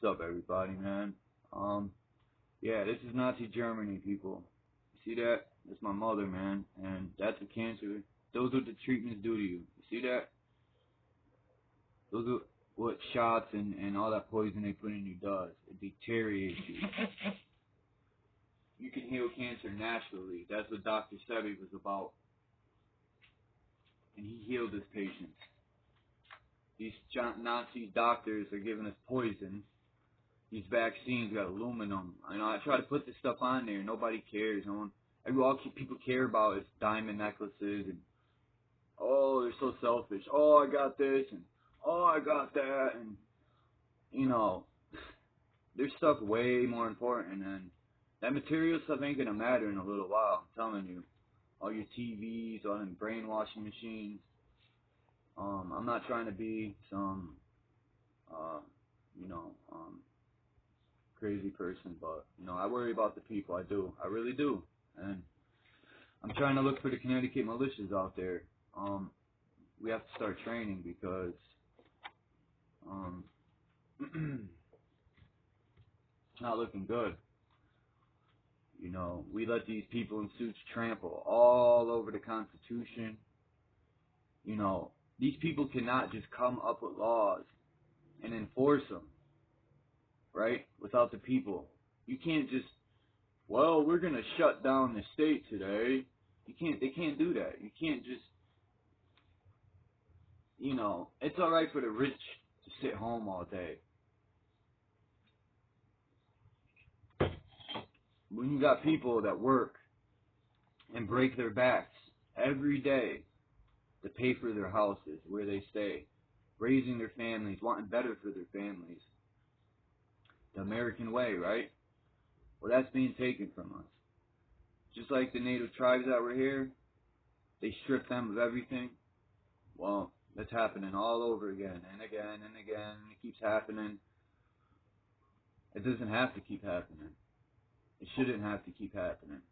What's up, everybody, man? Yeah, this is Nazi Germany, people. You see that? That's my mother, man, and that's a cancer. Those are what the treatments do to you. You see that? Those are what shots and all that poison they put in you does. It deteriorates you. You can heal cancer naturally. That's what Dr. Sebi was about. And he healed his patients. These Nazi doctors are giving us poison. These vaccines got aluminum. I try to put this stuff on there. Nobody cares. No one. All people care about is diamond necklaces and oh, they're so selfish. Oh, I got this and oh, I got that and there's stuff way more important and that material stuff ain't gonna matter in a little while. I'm telling you. All your TVs, all them brainwashing machines. I'm not trying to be some, you know, crazy person, but I worry about the people. I do. I really do. And I'm trying to look for the Connecticut militias out there. We have to start training because it's not looking good. We let these people in suits trample all over the Constitution. These people cannot just come up with laws and enforce them, right? Without the people. You can't just, well, we're going to shut down the state today. They can't do that. You can't just, it's alright for the rich to sit home all day. When you got people that work and break their backs every day to pay for their houses, where they stay, raising their families, wanting better for their families. The American way, right? Well, that's being taken from us. Just like the native tribes that were here, they stripped them of everything. Well, that's happening all over again and again and again. It keeps happening. It doesn't have to keep happening. It shouldn't have to keep happening.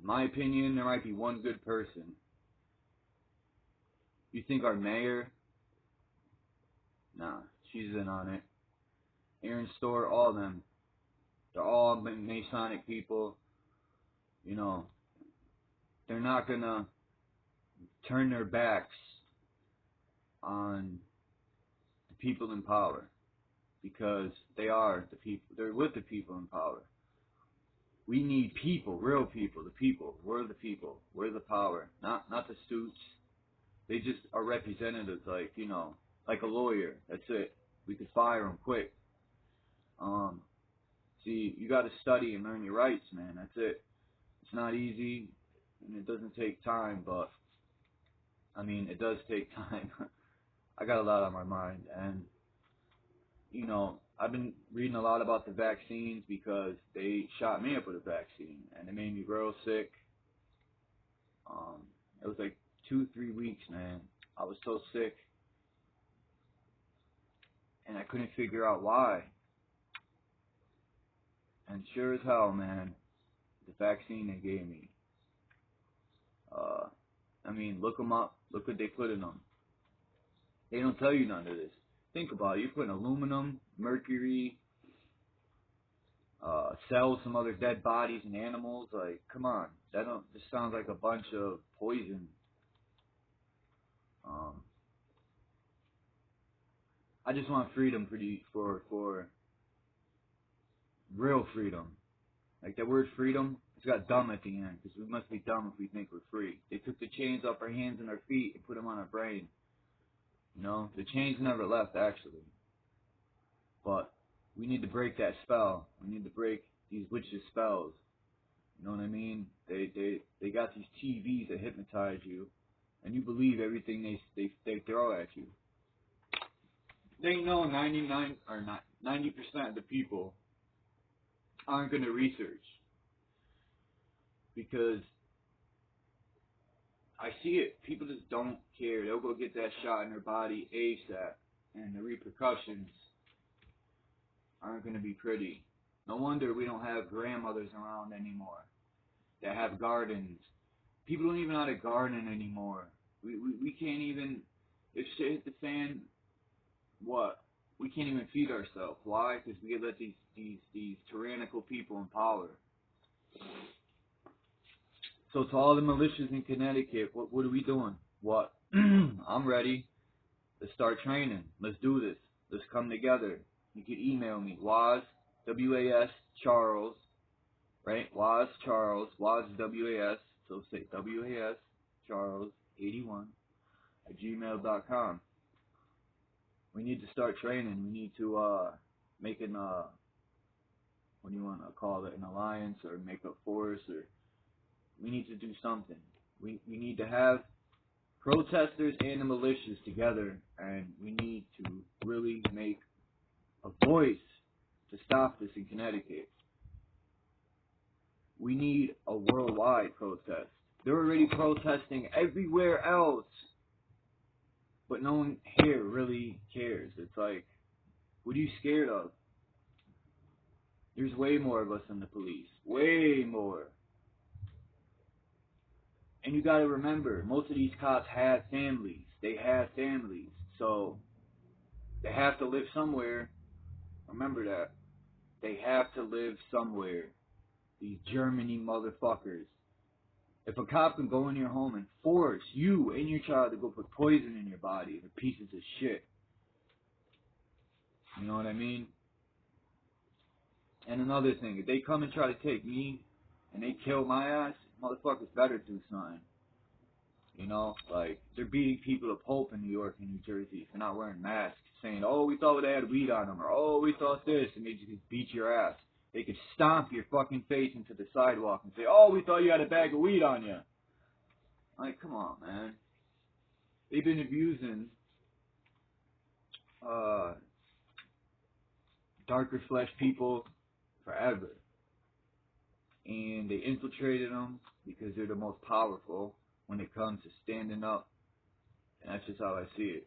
My opinion, there might be one good person. You think our mayor? Nah, she's in on it. Aaron Store, all of them. They're all Masonic people. They're not gonna turn their backs on the people in power because they are the people. They're with the people in power. We need people, real people, the people. We're the people. We're the power, not the suits. They just are representatives, like a lawyer. That's it. We could fire them quick. See, you got to study and learn your rights, man. That's it. It's not easy, and it doesn't take time, but it does take time. I got a lot on my mind, and I've been reading a lot about the vaccines because they shot me up with a vaccine, and it made me real sick. It was like 2-3 weeks, man. I was so sick, and I couldn't figure out why. And sure as hell, man, the vaccine they gave me. Look them up. Look what they put in them. They don't tell you none of this. Think about it. You're putting aluminum, mercury, cells from other dead bodies and animals. Like, come on. This sounds like a bunch of poison. I just want freedom for real freedom. Like that word freedom, it's got dumb at the end, because we must be dumb if we think we're free. They took the chains off our hands and our feet and put them on our brain. The chains never left, actually. But we need to break that spell. We need to break these witches' spells. You know what I mean? They got these TVs that hypnotize you, and you believe everything they throw at you. They know 90% of the people aren't going to research, because I see it. People just don't care. They'll go get that shot in their body ASAP, and the repercussions aren't going to be pretty. No wonder we don't have grandmothers around anymore that have gardens. People don't even know how to garden anymore. We can't even, if shit hit the fan, what? We can't even feed ourselves. Why? Because we let these tyrannical people in power. So to all the militias in Connecticut, what are we doing? What? I'm ready. Let's start training. Let's do this. Let's come together. You can email me, Waz, W-A-S, Charles, right? Waz Charles, Waz W-A-S, so say W-A-S, Charles, 81, at gmail.com. We need to start training. We need to make an, what do you want to call it, an alliance or make a force, or we need to do something. We need to have protesters and the militias together, and we need to really make a voice to stop this in Connecticut. We need a worldwide protest. They're already protesting everywhere else, but no one here really cares. It's like, what are you scared of? There's way more of us than the police. Way more. And you gotta remember, most of these cops have families. They have families. So, they have to live somewhere. Remember that. They have to live somewhere. These Germany motherfuckers. If a cop can go in your home and force you and your child to go put poison in your body, they're pieces of shit. You know what I mean? And another thing, if they come and try to take me and they kill my ass, motherfuckers better do something. You know, like, they're beating people to pulp in New York and New Jersey for not wearing masks, saying, oh, we thought they had weed on them, or oh, we thought this, and they just beat your ass. They could stomp your fucking face into the sidewalk and say, oh, we thought you had a bag of weed on you. Like, come on, man. They've been abusing darker flesh people forever. And they infiltrated them because they're the most powerful when it comes to standing up. And that's just how I see it.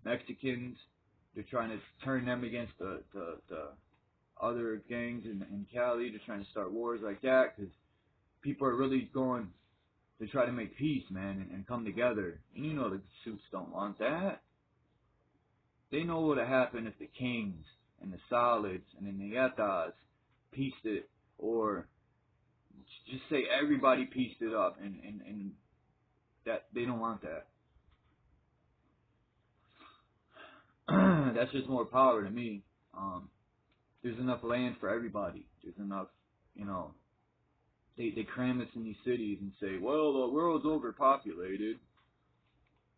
Mexicans, they're trying to turn them against the other gangs in Cali. They're trying to start wars like that because people are really going to try to make peace, man, and come together. And you know the suits don't want that. They know what would happen if the kings and the solids and the nietas pieced it, or just say everybody pieced it up, and that they don't want that. That's just more power to me. There's enough land for everybody. There's enough, you know. They cram this in these cities and say, well, the world's overpopulated,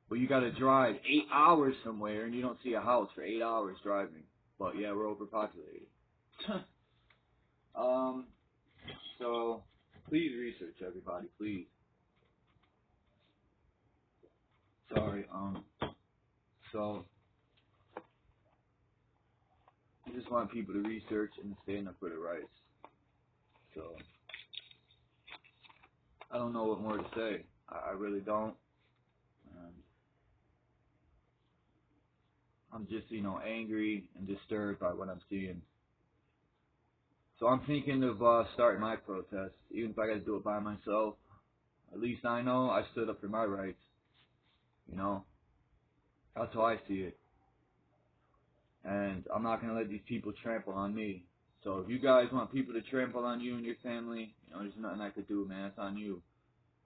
but you got to drive 8 hours somewhere and you don't see a house for 8 hours driving. But yeah, we're overpopulated. So please research, everybody, please. Sorry. So I just want people to research and stand up for their rights. So I don't know what more to say. I really don't. I'm just, you know, angry and disturbed by what I'm seeing. So I'm thinking of starting my protest, even if I got to do it by myself. At least I know I stood up for my rights. You know, that's how I see it. And I'm not going to let these people trample on me. So if you guys want people to trample on you and your family, you know, there's nothing I could do, man. It's on you.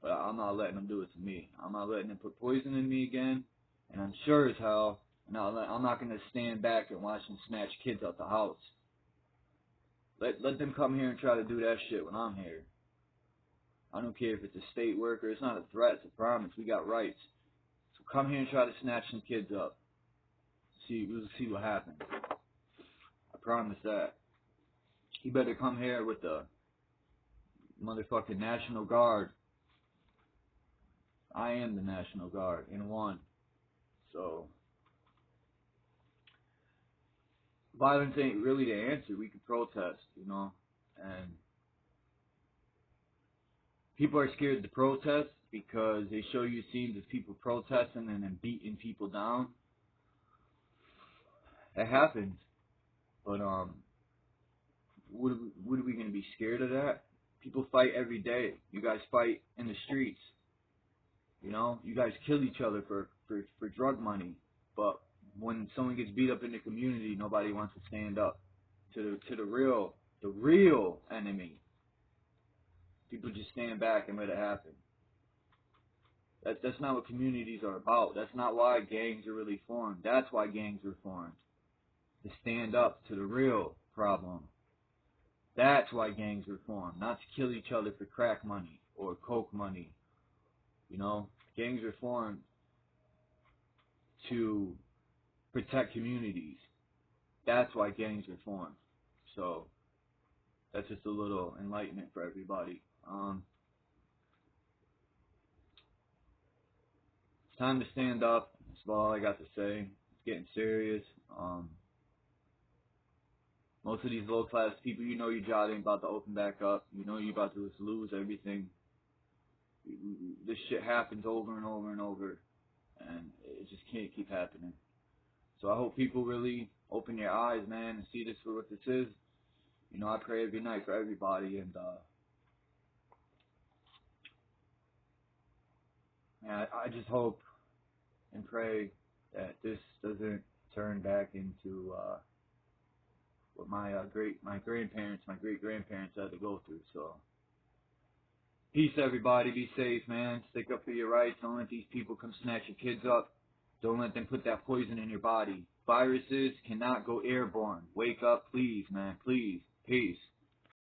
But I'm not letting them do it to me. I'm not letting them put poison in me again. And I'm sure as hell, I'm not going to stand back and watch them snatch kids out the house. Let them come here and try to do that shit when I'm here. I don't care if it's a state worker. It's not a threat. It's a promise. We got rights. So come here and try to snatch some kids up. We'll see what happens. I promise that. You better come here with the motherfucking National Guard. I am the National Guard in one. So violence ain't really the answer. We can protest, you know. And people are scared to protest because they show you scenes of people protesting and then beating people down. That happens. But what are we gonna be scared of that? People fight every day. You guys fight in the streets. You know, you guys kill each other for drug money, but when someone gets beat up in the community, nobody wants to stand up to the real enemy. People just stand back and let it happen. That's not what communities are about. That's not why gangs are really formed. That's why gangs are formed. To stand up to the real problem. That's why gangs were formed. Not to kill each other for crack money or coke money. You know, gangs are formed to protect communities. That's why gangs are formed. So that's just a little enlightenment for everybody. It's time to stand up. That's all I got to say. It's getting serious. Most of these low class people, you know your job ain't about to open back up. You know you're about to lose everything. This shit happens over and over and over, and it just can't keep happening. So I hope people really open their eyes, man, and see this for what this is. You know, I pray every night for everybody, and man, I just hope and pray that this doesn't turn back into what my grandparents, my great grandparents had to go through. So peace, everybody. Be safe, man. Stick up for your rights. Don't let these people come snatch your kids up. Don't let them put that poison in your body. Viruses cannot go airborne. Wake up, please, man. Please. Peace.